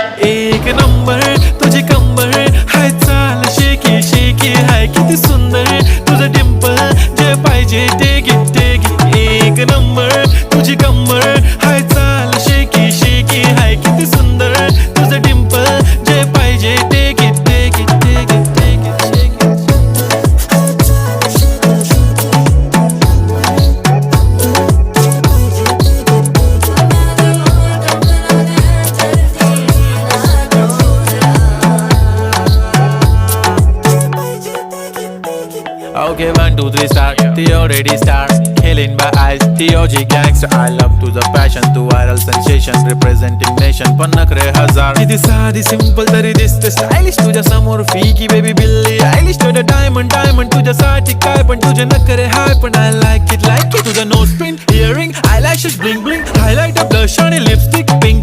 एक नंबर तुझी कंबर हाय, चाल शेकी शेकी हाय, किती सुंदर तुझं डिंपल, जे पाहिजे ते घे. एक नंबर तुझी कंबर हाय, चाल शेकी शेकी हाय, किती सुंदर तुझं डिंपल, जे पाहिजे ते घे. Okay, 1, 2, 3 start. The already start. Killing by eyes. TOG gangster. I love to the passion, to viral sensation, representing nation. पण नखरे हजार. किती साधी simple तरी दिसते stylish तुझ्या समोर फीकी baby बिल्ली आयलिश. तुझं diamond तुझ्यासाठी काय पण तुझे नखरे हाय, पण I like it. तुझं nose pin, earring, eyelashes bling bling, highlighter, blush आणि lipstick pink.